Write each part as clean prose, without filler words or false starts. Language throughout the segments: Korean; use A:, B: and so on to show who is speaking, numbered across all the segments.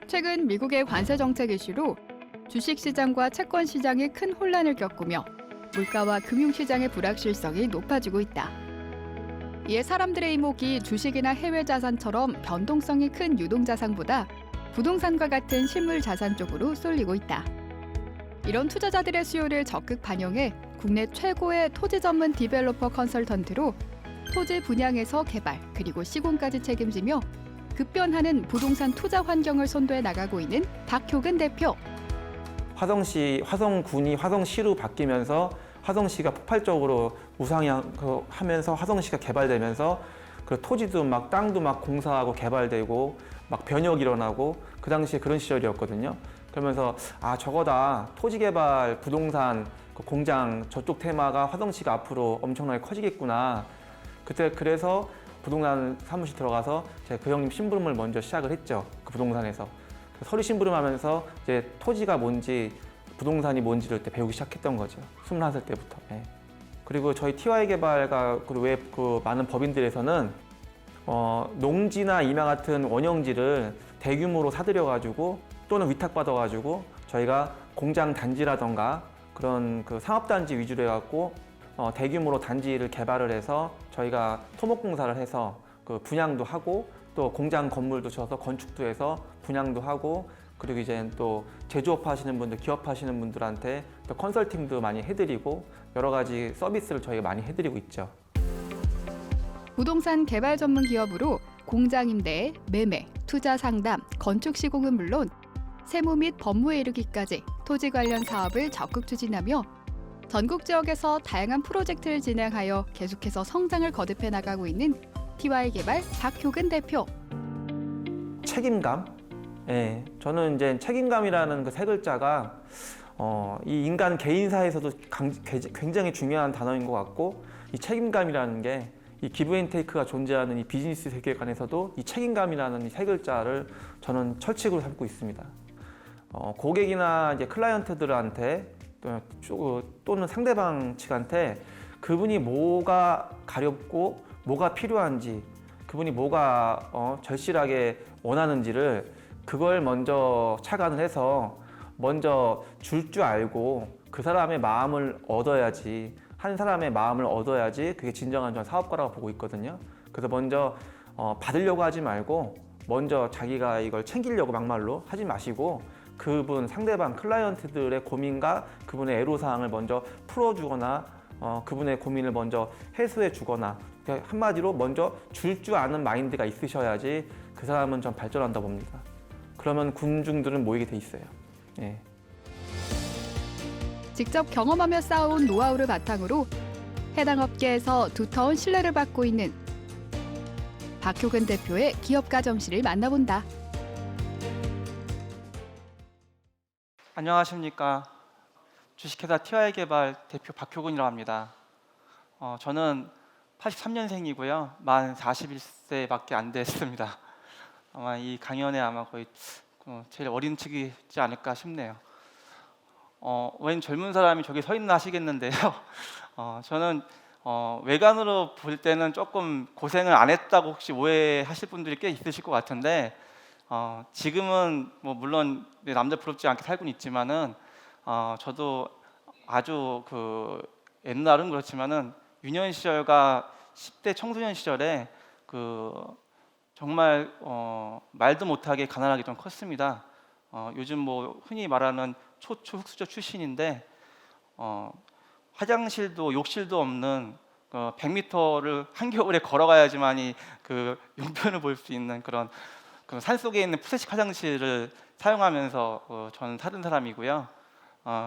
A: 최근 미국의 관세 정책 이슈로 주식시장과 채권시장이 큰 혼란을 겪으며 물가와 금융시장의 불확실성이 높아지고 있다. 이에 사람들의 이목이 주식이나 해외 자산처럼 변동성이 큰 유동자산보다 부동산과 같은 실물 자산 쪽으로 쏠리고 있다. 이런 투자자들의 수요를 적극 반영해 국내 최고의 토지 전문 디벨로퍼 컨설턴트로 토지 분양에서 개발 그리고 시공까지 책임지며 급변하는 부동산 투자 환경을 선도해 나가고 있는 박효근 대표.
B: 화성군이 화성시로 바뀌면서 화성시가 폭발적으로 우상향하면서 화성시가 개발되면서 그 토지도 막 땅도 막 공사하고 개발되고 막 변혁이 일어나고 그 당시에 그런 시절이었거든요. 그러면서 저거다 토지 개발 부동산 그 공장 저쪽 테마가 화성시가 앞으로 엄청나게 커지겠구나. 그때 그래서 부동산 사무실 들어가서 제가 그 형님 심부름을 먼저 시작을 했죠. 그 부동산에서 서류 심부름하면서 이제 토지가 뭔지 부동산이 뭔지를 배우기 시작했던 거죠. 21살 때부터. 예. 그리고 저희 TY 개발과 그 많은 법인들에서는 농지나 임야 같은 원형지를 대규모로 사들여가지고 또는 위탁받아가지고 저희가 공장 단지라던가 그런 그 상업단지 위주로 해갖고 대규모로 단지를 개발을 해서 저희가 토목공사를 해서 그 분양도 하고 또 공장 건물도 지어서 건축도 해서 분양도 하고 그리고 이제 또 제조업 하시는 분들, 기업 하시는 분들한테 또 컨설팅도 많이 해드리고 여러 가지 서비스를 저희가 많이 해드리고 있죠.
A: 부동산 개발 전문 기업으로 공장 임대, 매매, 투자 상담, 건축 시공은 물론 세무 및 법무에 이르기까지 토지 관련 사업을 적극 추진하며 전국 지역에서 다양한 프로젝트를 진행하여 계속해서 성장을 거듭해 나가고 있는 TY 개발 박효근 대표.
B: 책임감? 예, 저는 이제 책임감이라는 그 세 글자가 이 인간 개인사에서도 굉장히 중요한 단어인 것 같고 이 책임감이라는 게 이 기브앤테이크가 존재하는 이 비즈니스 세계관에서도 이 책임감이라는 이 세 글자를 저는 철칙으로 삼고 있습니다. 고객이나 이제 클라이언트들한테 또는 상대방 측한테 그분이 뭐가 가렵고 뭐가 필요한지 그분이 뭐가 절실하게 원하는지를 그걸 먼저 착안을 해서 먼저 줄 줄 알고 그 사람의 마음을 얻어야지 한 사람의 마음을 얻어야지 그게 진정한 전 사업가라고 보고 있거든요. 그래서 먼저 받으려고 하지 말고 먼저 자기가 이걸 챙기려고 막말로 하지 마시고 그분 상대방 클라이언트들의 고민과 그분의 애로사항을 먼저 풀어주거나 그분의 고민을 먼저 해소해 주거나 한마디로 먼저 줄 줄 아는 마인드가 있으셔야지 그 사람은 전 발전한다 봅니다. 그러면 군중들은 모이게 돼 있어요. 예.
A: 직접 경험하며 쌓아온 노하우를 바탕으로 해당 업계에서 두터운 신뢰를 받고 있는 박효근 대표의 기업가 점실을 만나본다.
C: 안녕하십니까. 주식회사 TY 개발 대표 박효근이라고 합니다. 저는 83년생이고요. 만 41세밖에 안 됐습니다. 아마 이 강연에 거의 제일 어린 층이지 않을까 싶네요. 웬 젊은 사람이 저기 서 있나 하시겠는데요. 저는 외관으로 볼 때는 조금 고생을 안 했다고 혹시 오해하실 분들이 꽤 있으실 것 같은데 지금은 물론 남들 부럽지 않게 살고는 있지만은 저도 아주 옛날은 그렇지만은 유년 시절과 10대 청소년 시절에 정말 말도 못하게 가난하게 좀 컸습니다. 요즘 흔히 말하는 초흑수저 출신인데 화장실도 욕실도 없는 100m를 한겨울에 걸어가야지만이 용변을 볼 수 있는 그런 산속에 있는 푸세식 화장실을 사용하면서 저는 살은 사람이고요.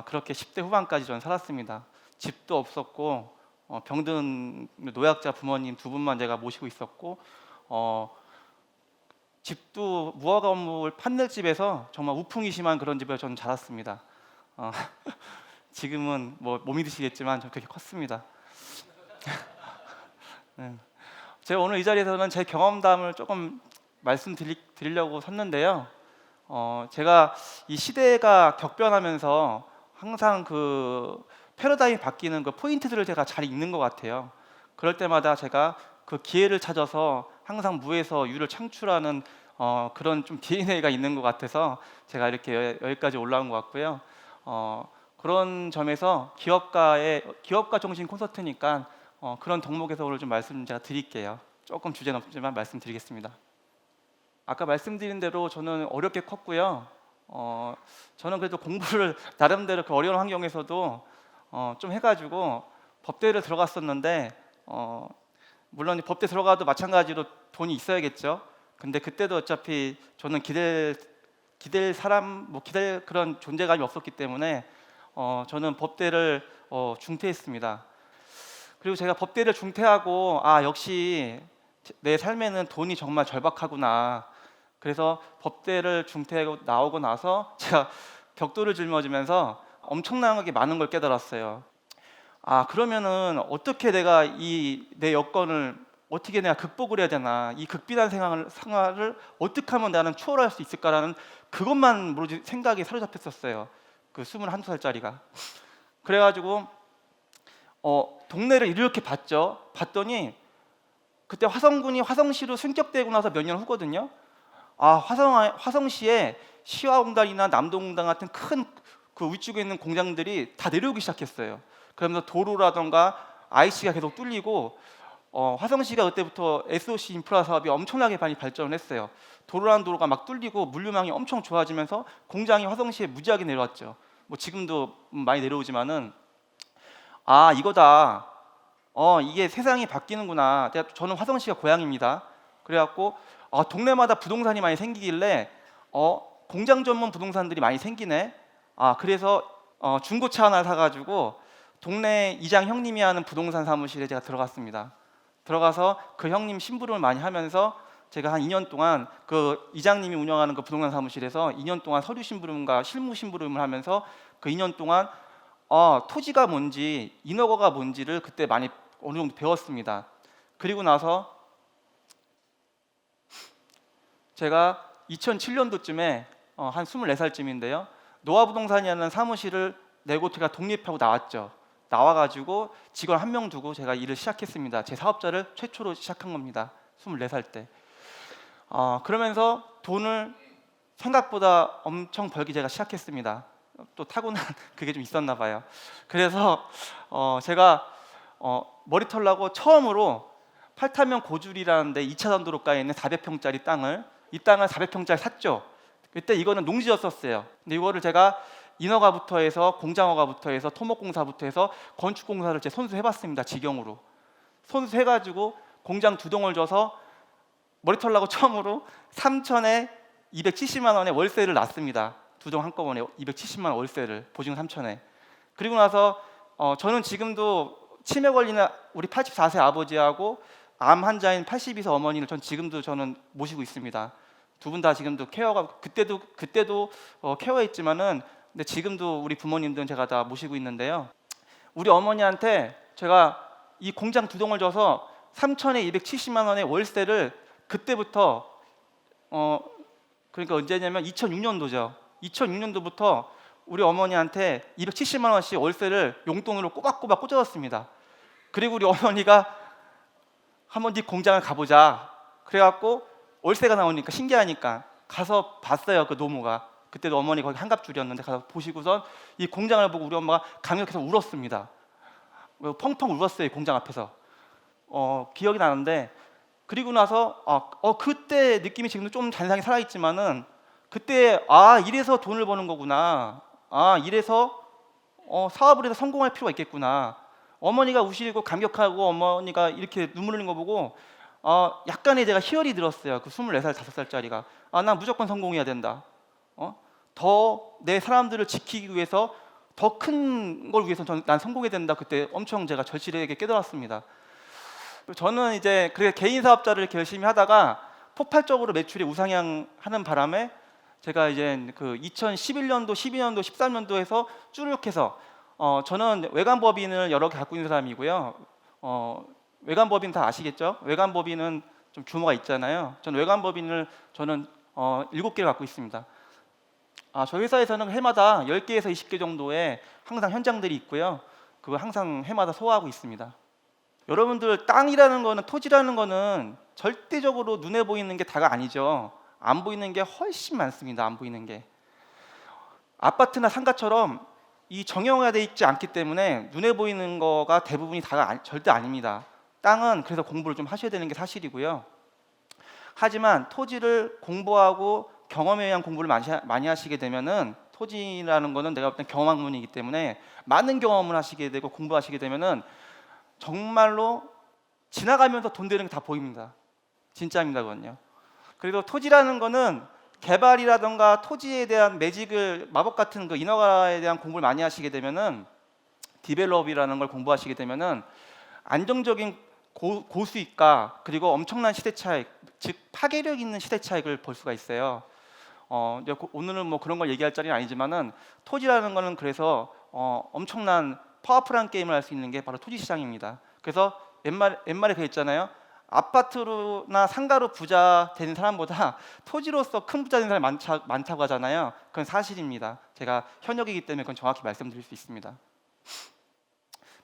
C: 그렇게 10대 후반까지 저는 살았습니다. 집도 없었고 병든 노약자 부모님 두 분만 제가 모시고 있었고 집도 무화 건물 판넬집에서 정말 우풍이 심한 그런 집에서 저는 자랐습니다. 지금은 못 믿으시겠지만 저 그렇게 컸습니다. 네. 제가 오늘 이 자리에서는 제 경험담을 조금 말씀드리려고 섰는데요. 제가 이 시대가 격변하면서 항상 패러다임이 바뀌는 포인트들을 제가 잘 읽는 것 같아요. 그럴 때마다 제가 그 기회를 찾아서 항상 무에서 유를 창출하는 그런 좀 DNA가 있는 것 같아서 제가 이렇게 여기까지 올라온 것 같고요. 그런 점에서 기업가 정신 콘서트니까 그런 덕목에서 오늘 좀 말씀 제가 드릴게요. 조금 주제 넘지만 말씀드리겠습니다. 아까 말씀드린 대로 저는 어렵게 컸고요. 저는 그래도 공부를 나름대로 그 어려운 환경에서도 좀 해가지고 법대를 들어갔었는데 물론 이 법대 들어가도 마찬가지로 돈이 있어야겠죠. 근데 그때도 어차피 저는 기댈 사람 기댈 그런 존재감이 없었기 때문에 저는 법대를 중퇴했습니다. 그리고 제가 법대를 중퇴하고 역시 내 삶에는 돈이 정말 절박하구나. 그래서 법대를 중퇴하고 나오고 나서 제가 벽돌을 짊어지면서 엄청나게 많은 걸 깨달았어요. 그러면은 어떻게 내가 내 여건을 어떻게 내가 극복을 해야 되나, 이 극비단 생활을 어떻게 하면 나는 추월할 수 있을까라는 그것만 모르지 생각이 사로잡혔었어요. 그 21살짜리가. 그래가지고 동네를 이렇게 봤더니 그때 화성군이 화성시로 승격되고 나서 몇 년 후거든요. 화성시에 시화공단이나 남동공단 같은 큰 그 위쪽에 있는 공장들이 다 내려오기 시작했어요. 그러면서 도로라던가 IC가 계속 뚫리고 화성시가 그때부터 SOC 인프라 사업이 엄청나게 많이 발전을 했어요. 도로란 도로가 막 뚫리고 물류망이 엄청 좋아지면서 공장이 화성시에 무지하게 내려왔죠. 지금도 많이 내려오지만은 이거다. 이게 세상이 바뀌는구나. 저는 화성시가 고향입니다. 그래갖고 동네마다 부동산이 많이 생기길래 공장 전문 부동산들이 많이 생기네. 그래서 중고차 하나 사가지고 동네 이장 형님이 하는 부동산 사무실에 제가 들어갔습니다. 들어가서 그 형님 심부름을 많이 하면서 제가 한 2년 동안 그 이장님이 운영하는 그 부동산 사무실에서 2년 동안 서류 심부름과 실무 심부름을 하면서 그 2년 동안 토지가 뭔지 인허가가 뭔지를 그때 많이 어느 정도 배웠습니다. 그리고 나서 제가 2007년도쯤에 한 24살쯤인데요. 노아부동산이라는 사무실을 내고 제가 독립하고 나왔죠. 나와가지고 직원 한 명 두고 제가 일을 시작했습니다. 제 사업자를 최초로 시작한 겁니다. 24살 때. 그러면서 돈을 생각보다 엄청 벌기 제가 시작했습니다. 또 타고난 그게 좀 있었나 봐요. 그래서 제가 머리 털라고 처음으로 팔타면 고줄이라는 데 2차선 도로가에 있는 400평짜리 땅을 400평짜리 샀죠. 그때 이거는 농지였었어요. 근데 이거를 제가 인허가부터 해서 공장허가부터 해서 토목공사부터 해서 건축공사를 제 손수해봤습니다. 직영으로 손수해가지고 공장 2동을 줘서 머리 털라고 처음으로 3천에 270만 원의 월세를 놨습니다. 2동 한꺼번에 270만 원 월세를 보증 3천에. 그리고 나서 저는 지금도 치매 걸리는 우리 84세 아버지하고 암 환자인 82세 어머니를 저는 모시고 있습니다. 두 분 다 지금도 케어가 그때도 케어했지만은 근데 지금도 우리 부모님들은 제가 다 모시고 있는데요. 우리 어머니한테 제가 이 공장 2동을 줘서 3천에 270만 원의 월세를 그때부터 그러니까 언제냐면 2006년도죠. 2006년도부터 우리 어머니한테 270만 원씩 월세를 용돈으로 꼬박꼬박 꽂아줬습니다. 그리고 우리 어머니가 한번 네 공장을 가보자. 그래갖고 월세가 나오니까 신기하니까 가서 봤어요. 그 노무가. 그때도 어머니 거기 한갑줄이었는데 가서 보시고선 이 공장을 보고 우리 엄마가 감격해서 울었습니다. 펑펑 울었어요. 이 공장 앞에서. 기억이 나는데 그리고 나서 그때 느낌이 지금도 좀 잔상이 살아있지만은 그때 이래서 돈을 버는 거구나. 이래서 사업을 해서 성공할 필요가 있겠구나. 어머니가 우시고 감격하고 어머니가 이렇게 눈물 흘린 거 보고 약간의 제가 희열이 들었어요. 그 24살, 5살짜리가 난 무조건 성공해야 된다. 더 내 사람들을 지키기 위해서 더 큰 걸 위해서 난 성공해야 된다. 그때 엄청 제가 절실하게 깨달았습니다. 저는 이제 그래 개인 사업자를 이렇게 열심히 하다가 폭발적으로 매출이 우상향하는 바람에 제가 이제 그 2011년도, 12년도, 13년도에서 쭈룩해서 저는 외관법인을 여러 개 갖고 있는 사람이고요. 외관법인 다 아시겠죠? 외관법인은 좀 규모가 있잖아요. 저는 외관법인을 7개를 갖고 있습니다. 저희 회사에서는 해마다 10개에서 20개 정도의 항상 현장들이 있고요. 그거 항상 해마다 소화하고 있습니다. 여러분들 땅이라는 거는 토지라는 거는 절대적으로 눈에 보이는 게 다가 아니죠. 안 보이는 게 훨씬 많습니다. 안 보이는 게. 아파트나 상가처럼 이 정형화되어 있지 않기 때문에 눈에 보이는 거가 대부분이 다가 절대 아닙니다. 땅은 그래서 공부를 좀 하셔야 되는 게 사실이고요. 하지만 토지를 공부하고 경험에 의한 공부를 많이 하시게 되면은, 토지라는 거는 내가 볼 땐 경험학문이기 때문에 많은 경험을 하시게 되고 공부하시게 되면은 정말로 지나가면서 돈 되는 게 다 보입니다. 진짜입니다, 그건요. 그리고 토지라는 거는 개발이라던가 토지에 대한 매직을, 마법 같은 그 인허가에 대한 공부를 많이 하시게 되면은, 디벨롭이라는 걸 공부하시게 되면은 안정적인 고수익과 그리고 엄청난 시대 차익, 즉 파괴력 있는 시대 차익을 볼 수가 있어요. 이제 오늘은 뭐 그런 걸 얘기할 자리는 아니지만은, 토지라는 거는 그래서 엄청난 파워풀한 게임을 할 수 있는 게 바로 토지 시장입니다. 그래서 옛말에 그랬잖아요. 아파트로나 상가로 부자 되는 사람보다 토지로서 큰 부자 되는 사람이 많다고 하잖아요. 그건 사실입니다. 제가 현역이기 때문에 그건 정확히 말씀드릴 수 있습니다.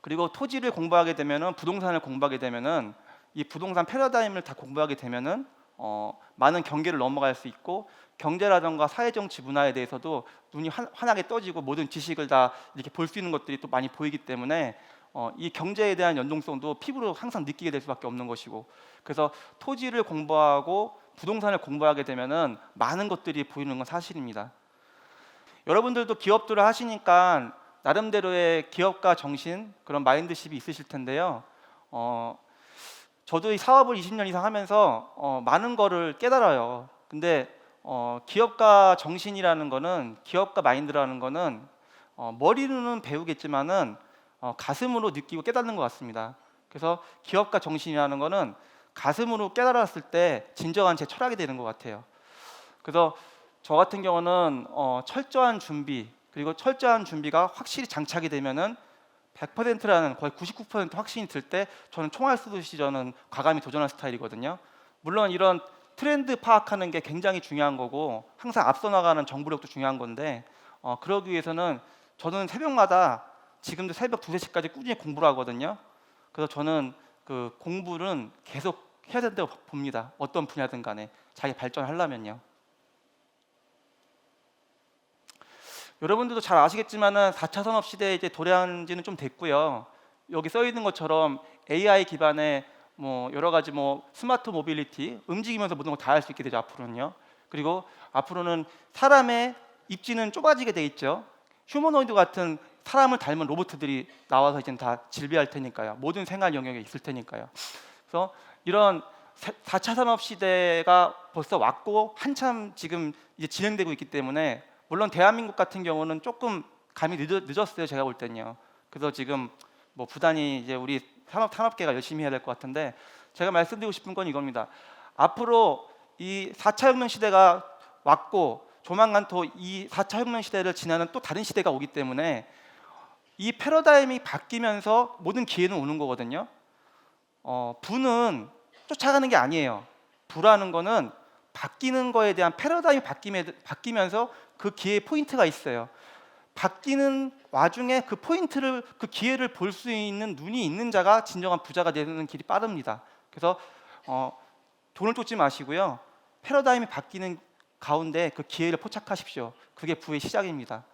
C: 그리고 토지를 공부하게 되면은, 부동산을 공부하게 되면은, 이 부동산 패러다임을 다 공부하게 되면은 많은 경계를 넘어갈 수 있고, 경제라든가 사회정치 문화에 대해서도 눈이 환하게 떠지고 모든 지식을 다 이렇게 볼 수 있는 것들이 또 많이 보이기 때문에 이 경제에 대한 연동성도 피부로 항상 느끼게 될 수밖에 없는 것이고, 그래서 토지를 공부하고 부동산을 공부하게 되면은 많은 것들이 보이는 건 사실입니다. 여러분들도 기업들을 하시니까 나름대로의 기업가 정신, 그런 마인드십이 있으실 텐데요. 저도 이 사업을 20년 이상 하면서 많은 거를 깨달아요. 근데 기업가 정신이라는 거는, 기업가 마인드라는 거는 머리로는 배우겠지만은 가슴으로 느끼고 깨닫는 것 같습니다. 그래서 기업가 정신이라는 거는 가슴으로 깨달았을 때 진정한 제 철학이 되는 것 같아요. 그래서 저 같은 경우는 철저한 준비, 그리고 철저한 준비가 확실히 장착이 되면은 100%라는, 거의 99% 확신이 들 때 저는 총알 쏘듯이 저는 과감히 도전할 스타일이거든요. 물론 이런 트렌드 파악하는 게 굉장히 중요한 거고, 항상 앞서 나가는 정보력도 중요한 건데, 그러기 위해서는 저는 새벽마다, 지금도 새벽 2, 3시까지 꾸준히 공부를 하거든요. 그래서 저는 그 공부는 계속 해야 된다고 봅니다. 어떤 분야든 간에 자기 발전하려면요. 여러분들도 잘 아시겠지만은 4차 산업 시대에 이제 도래한 지는 좀 됐고요. 여기 써 있는 것처럼 AI 기반의 뭐 여러 가지 뭐 스마트 모빌리티, 움직이면서 모든 걸 다 할 수 있게 되죠, 앞으로는요. 그리고 앞으로는 사람의 입지는 좁아지게 돼 있죠. 휴머노이드 같은 사람을 닮은 로봇들이 나와서 이제 다 질비할 테니까요. 모든 생활 영역에 있을 테니까요. 그래서 이런 4차 산업 시대가 벌써 왔고 한참 지금 이제 진행되고 있기 때문에, 물론 대한민국 같은 경우는 조금 감이 늦었어요, 제가 볼 때는요. 그래서 지금 뭐 부단히 이제 우리 산업계가 열심히 해야 될 것 같은데, 제가 말씀드리고 싶은 건 이겁니다. 앞으로 이 4차 혁명 시대가 왔고 조만간 또 이 4차 혁명 시대를 지나는 또 다른 시대가 오기 때문에 이 패러다임이 바뀌면서 모든 기회는 오는 거거든요. 부는 쫓아가는 게 아니에요. 부라는 거는 바뀌는 거에 대한 패러다임이 바뀌면서 그 기회의 포인트가 있어요. 바뀌는 와중에 그 포인트를, 그 기회를 볼 수 있는 눈이 있는 자가 진정한 부자가 되는 길이 빠릅니다. 그래서 돈을 쫓지 마시고요. 패러다임이 바뀌는 가운데 그 기회를 포착하십시오. 그게 부의 시작입니다.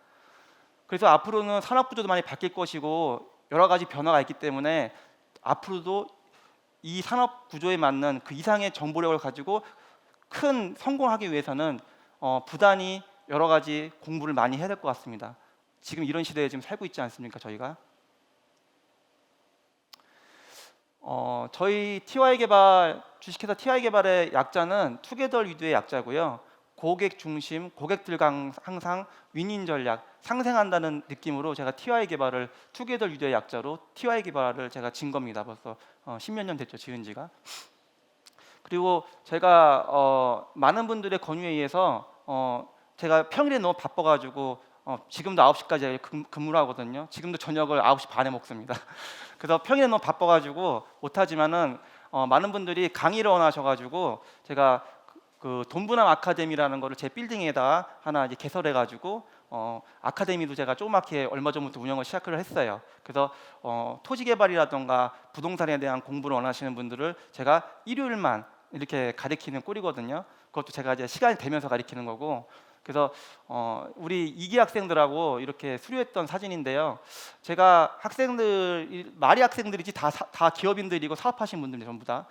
C: 그래서 앞으로는 산업 구조도 많이 바뀔 것이고 여러 가지 변화가 있기 때문에 앞으로도 이 산업 구조에 맞는 그 이상의 정보력을 가지고 큰 성공하기 위해서는 부단히 여러 가지 공부를 많이 해야 될 것 같습니다. 지금 이런 시대에 지금 살고 있지 않습니까, 저희가? 저희 TY 개발, 주식회사 TY 개발의 약자는 투게더 위드의 약자고요. 고객 중심, 고객들과 항상 윈윈 전략, 상생한다는 느낌으로 제가 TY 개발을, 투게더 위드의 약자로 TY 개발을 제가 진 겁니다. 벌써 10몇 년 됐죠, 지은 지가. 그리고 제가 많은 분들의 권유에 의해서 제가 평일에 너무 바빠가지고 지금도 9시까지 근무를 하거든요. 지금도 저녁을 9시 반에 먹습니다. 그래서 평일에 너무 바빠가지고 못하지만은 많은 분들이 강의를 원하셔가지고 제가 그 돈부남 아카데미라는 거를 제 빌딩에다가 하나 이제 개설해가지고 아카데미도 제가 조그맣게 얼마 전부터 운영을 시작을 했어요. 그래서 토지 개발이라던가 부동산에 대한 공부를 원하시는 분들을 제가 일요일만 이렇게 가리키는 꼴이거든요. 그것도 제가 이제 시간이 되면서 가리키는 거고. 그래서 우리 2기 학생들하고 이렇게 수료했던 사진인데요. 제가 학생들 말이 학생들이지 다 기업인들이고 사업하신 분들이 전부 다.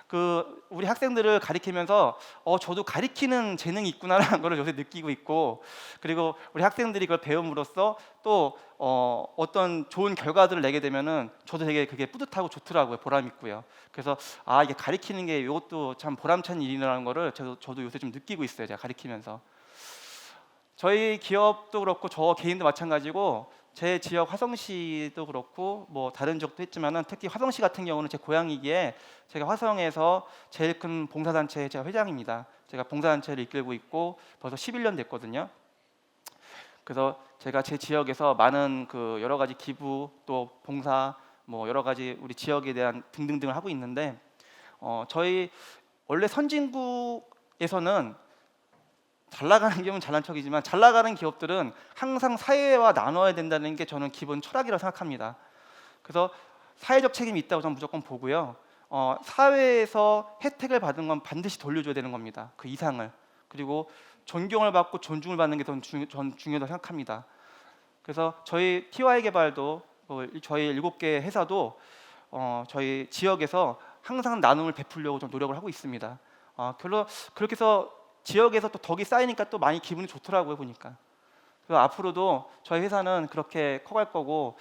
C: 그 우리 학생들을 가리키면서 저도 가리키는 재능이 있구나라는 걸 요새 느끼고 있고, 그리고 우리 학생들이 그걸 배움으로써 또 어떤 좋은 결과들을 내게 되면은 저도 되게 그게 뿌듯하고 좋더라고요. 보람 있고요. 그래서 이게 가리키는 게 이것도 참 보람찬 일이라는 거를 저도 요새 좀 느끼고 있어요. 제가 가리키면서. 저희 기업도 그렇고 저 개인도 마찬가지고, 제 지역 화성시도 그렇고 뭐 다른 지역도 했지만은 특히 화성시 같은 경우는 제 고향이기에 제가 화성에서 제일 큰 봉사단체의 제가 회장입니다. 제가 봉사단체를 이끌고 있고 벌써 11년 됐거든요. 그래서 제가 제 지역에서 많은 그 여러 가지 기부 또 봉사 뭐 여러 가지 우리 지역에 대한 등등등을 하고 있는데, 저희 원래 선진국에서는 잘 나가는 기업은 잘난 척이지만 잘 나가는 기업들은 항상 사회와 나눠야 된다는 게 저는 기본 철학이라고 생각합니다. 그래서 사회적 책임이 있다고 저는 무조건 보고요. 사회에서 혜택을 받은 건 반드시 돌려줘야 되는 겁니다. 그 이상을. 그리고 존경을 받고 존중을 받는 게 전 중요하다고 생각합니다. 그래서 저희 TY 개발도 저희 7개 회사도 저희 지역에서 항상 나눔을 베풀려고 좀 노력을 하고 있습니다. 그렇게 해서 지역에서 또 덕이 쌓이니까 또 많이 기분이 좋더라고요, 보니까. 그래서 앞으로도 저희 회사는 그렇게 커갈 거고,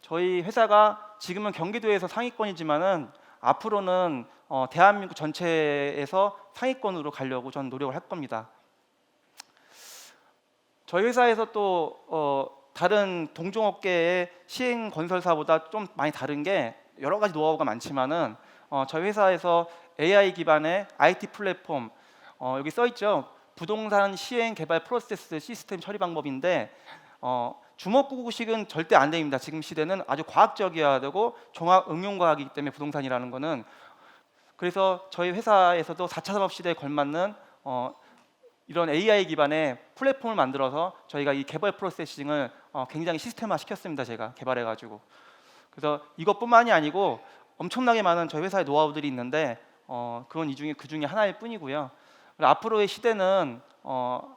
C: 저희 회사가 지금은 경기도에서 상위권이지만은 앞으로는 대한민국 전체에서 상위권으로 가려고 저는 노력을 할 겁니다. 저희 회사에서 또 다른 동종업계의 시행 건설사보다 좀 많이 다른 게 여러 가지 노하우가 많지만은 저희 회사에서 AI 기반의 IT 플랫폼, 여기 써 있죠. 부동산 시행 개발 프로세스 시스템 처리 방법인데, 주먹구구식은 절대 안 됩니다. 지금 시대는 아주 과학적이어야 되고 종합 응용 과학이기 때문에 부동산이라는 거는. 그래서 저희 회사에서도 4차 산업 시대에 걸맞는 이런 AI 기반의 플랫폼을 만들어서 저희가 이 개발 프로세싱을 굉장히 시스템화 시켰습니다. 제가 개발해가지고. 그래서 이것뿐만이 아니고 엄청나게 많은 저희 회사의 노하우들이 있는데 그건 그 중에 하나일 뿐이고요. 앞으로의 시대는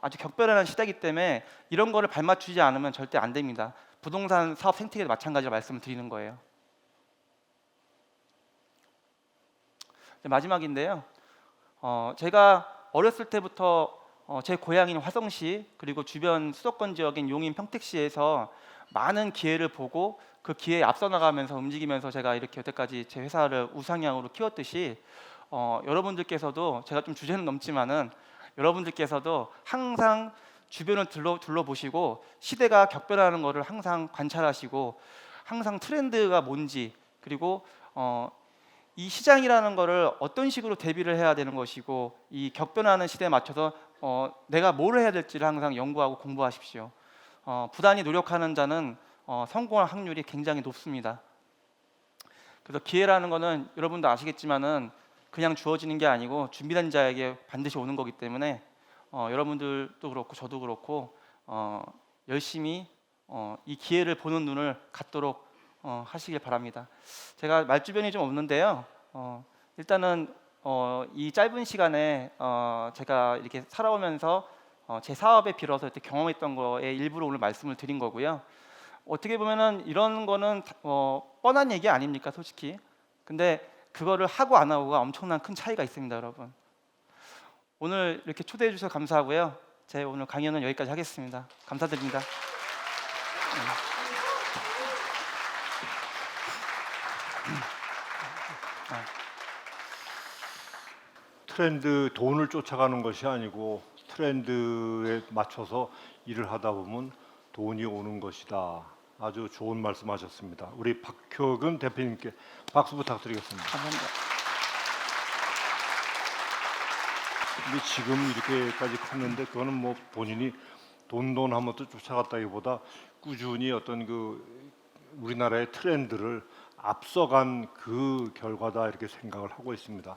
C: 아주 격변하는 시대이기 때문에 이런 거를 발맞추지 않으면 절대 안 됩니다. 부동산 사업 생태계도 마찬가지로 말씀을 드리는 거예요. 마지막인데요. 제가 어렸을 때부터 제 고향인 화성시 그리고 주변 수도권 지역인 용인 평택시에서 많은 기회를 보고 그 기회에 앞서 나가면서 움직이면서 제가 이렇게 여태까지 제 회사를 우상향으로 키웠듯이, 여러분들께서도 제가 좀 주제는 넘지만은 여러분들께서도 항상 주변을 둘러보시고 시대가 격변하는 것을 항상 관찰하시고 항상 트렌드가 뭔지, 그리고 이 시장이라는 거를 어떤 식으로 대비를 해야 되는 것이고 이 격변하는 시대에 맞춰서 내가 뭘 해야 될지를 항상 연구하고 공부하십시오. 부단히 노력하는 자는 성공할 확률이 굉장히 높습니다. 그래서 기회라는 거는 여러분도 아시겠지만은 그냥 주어지는 게 아니고 준비된 자에게 반드시 오는 거기 때문에 여러분들도 그렇고 저도 그렇고 열심히 이 기회를 보는 눈을 갖도록 하시길 바랍니다. 제가 말주변이 좀 없는데요. 일단은 이 짧은 시간에 제가 이렇게 살아오면서 제 사업에 빌어서 이렇게 경험했던 거에 일부러 오늘 말씀을 드린 거고요. 어떻게 보면은 이런 거는 뻔한 얘기 아닙니까, 솔직히. 근데 그거를 하고 안 하고가 엄청난 큰 차이가 있습니다, 여러분. 오늘 이렇게 초대해 주셔서 감사하고요. 제 오늘 강연은 여기까지 하겠습니다. 감사드립니다.
D: 트렌드, 돈을 쫓아가는 것이 아니고 트렌드에 맞춰서 일을 하다 보면 돈이 오는 것이다. 아주 좋은 말씀하셨습니다. 우리 박효근 대표님께 박수 부탁드리겠습니다.
C: 감사합니다.
D: 근데 지금 이렇게까지 컸는데 그거는 뭐 본인이 돈 하면서 쫓아갔다기보다 꾸준히 어떤 그 우리나라의 트렌드를 앞서간 그 결과다 이렇게 생각을 하고 있습니다.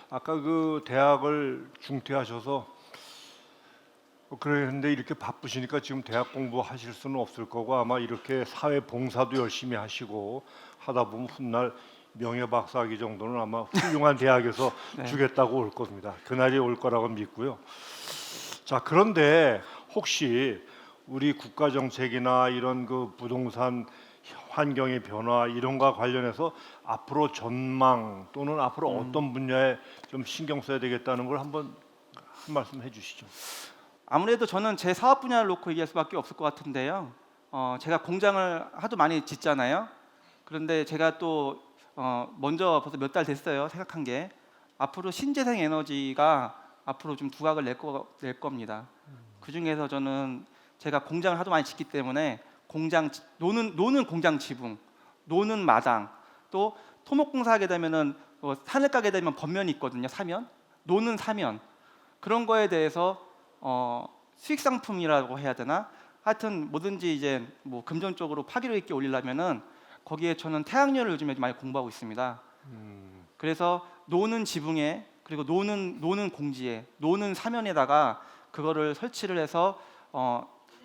D: 아까 그 대학을 중퇴하셔서 그런데 이렇게 바쁘시니까 지금 대학 공부하실 수는 없을 거고 아마 이렇게 사회 봉사도 열심히 하시고 하다 보면 훗날 명예박사학위 정도는 아마 훌륭한 대학에서
C: 네.
D: 주겠다고 올 겁니다. 그날이 올 거라고 믿고요. 자, 그런데 혹시 우리 국가 정책이나 이런 그 부동산 환경의 변화 이런 거 관련해서 앞으로 전망 또는 앞으로 어떤 분야에 좀 신경 써야 되겠다는 걸 한번 한 말씀 해주시죠.
C: 아무래도 저는 제 사업 분야를 놓고 얘기할 수밖에 없을 것 같은데요. 제가 공장을 하도 많이 짓잖아요. 그런데 제가 또 먼저 벌써 몇 달 됐어요. 생각한 게 앞으로 신재생 에너지가 앞으로 좀 두각을 낼 겁니다. 그 중에서 저는 제가 공장을 하도 많이 짓기 때문에 노는 공장 지붕, 노는 마당, 또 토목공사 하게 되면은 산을 까게 되면 번면이 있거든요. 사면, 노는 사면 그런 거에 대해서 수익 상품이라고 해야 되나? 하여튼 뭐든지 이제 뭐 금전적으로 파괴력 있게 올리려면은 거기에 저는 태양열을 요즘에 많이 공부하고 있습니다. 그래서 노는 지붕에 그리고 노는 공지에 노는 사면에다가 그거를 설치를 해서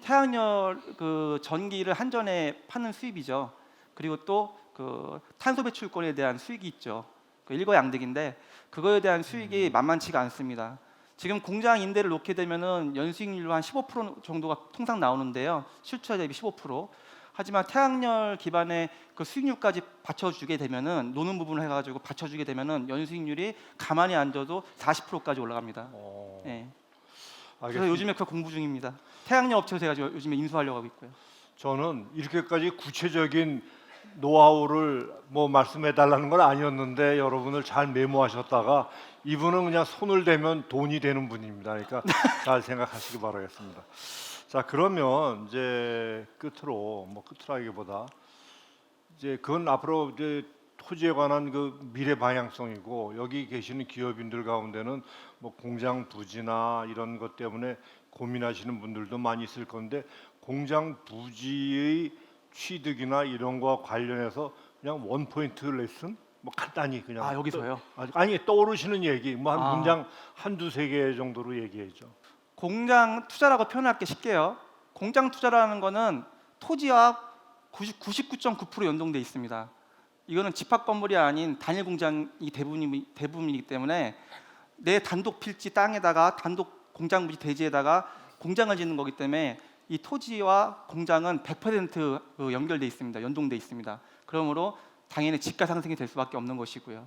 C: 태양열 그 전기를 한전에 파는 수입이죠. 그리고 또 그 탄소 배출권에 대한 수익이 있죠. 그 일거양득인데 그거에 대한 수익이 만만치가 않습니다. 지금 공장 임대를 놓게 되면은 연수익률로 한 15% 정도가 통상 나오는데요. 실투자 대비 15%. 하지만 태양열 기반의 그 수익률까지 받쳐주게 되면은 노는 부분을 해가지고 받쳐주게 되면은 연수익률이 가만히 앉아도 40%까지 올라갑니다. 네. 그래서 요즘에 그 공부 중입니다. 태양열 업체에서 제가 요즘에 인수하려고 하고 있고요.
D: 저는 이렇게까지 구체적인 노하우를 뭐 말씀해 달라는 건 아니었는데 여러분을 잘 메모하셨다가 이분은 그냥 손을 대면 돈이 되는 분입니다. 그러니까 잘 생각하시기 바라겠습니다. 자, 그러면 이제 끝으로 끝이라기보다 이제 그건 앞으로 이제 토지에 관한 그 미래 방향성이고 여기 계시는 기업인들 가운데는 뭐 공장 부지나 이런 것 때문에 고민하시는 분들도 많이 있을 건데 공장 부지의 취득이나 이런 거와 관련해서 그냥 원 포인트 레슨 뭐 간단히 그냥
C: 여기서요?
D: 아니 떠오르시는 얘기 뭐 한
C: 아.
D: 문장 한두 세 개 정도로 얘기해죠.
C: 공장 투자라고 표현할게 쉽게요. 공장 투자라는 거는 토지와 99.9% 연동돼 있습니다. 이거는 집합 건물이 아닌 단일 공장이 대부분이기 때문에 내 단독 필지 땅에다가 단독 공장 부지 대지에다가 공장을 짓는 거기 때문에 이 토지와 공장은 100% 연결돼 있습니다. 연동돼 있습니다. 그러므로 당연히 지가 상승이 될 수밖에 없는 것이고요.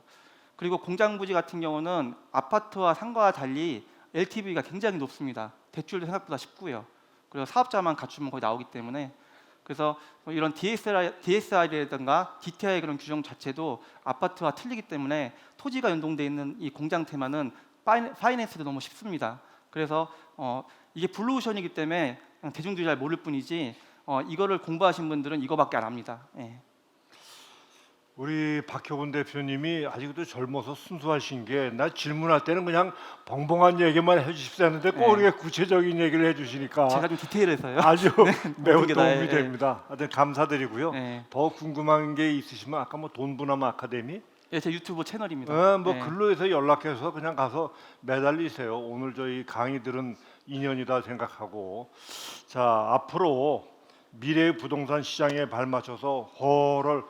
C: 그리고 공장 부지 같은 경우는 아파트와 상가와 달리 LTV가 굉장히 높습니다. 대출도 생각보다 쉽고요. 그리고 사업자만 갖추면 거의 나오기 때문에 그래서 이런 DSR이라든가 DTI 그런 규정 자체도 아파트와 틀리기 때문에 토지가 연동돼 있는 이 공장 테마는 파이낸스도 너무 쉽습니다. 그래서 이게 블루오션이기 때문에 그냥 대중들이 잘 모를 뿐이지 이거를 공부하신 분들은 이거밖에 안 합니다. 예.
D: 우리 박효근 대표님이 아직도 젊어서 순수하신 게 나 질문할 때는 그냥 벙벙한 얘기만 해주십사 했는데 꼭
C: 네.
D: 이렇게 구체적인 얘기를 해주시니까
C: 제가 좀 디테일해서요.
D: 아주 매우
C: 모든 게 다,
D: 도움이
C: 예.
D: 됩니다. 하여튼 감사드리고요.
C: 예.
D: 더 궁금한 게 있으시면 아까 뭐 돈부남 아카데미
C: 예, 제 유튜브 채널입니다.
D: 뭐
C: 예.
D: 글로 해서 연락해서 그냥 가서 매달리세요. 오늘 저희 강의 들은 인연이다 생각하고 자 앞으로 미래의 부동산 시장에 발맞춰서 허를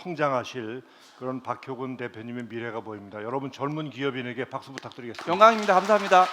D: 성장하실 그런 박효근 대표님의 미래가 보입니다. 여러분 젊은 기업인에게 박수 부탁드리겠습니다.
C: 영광입니다. 감사합니다.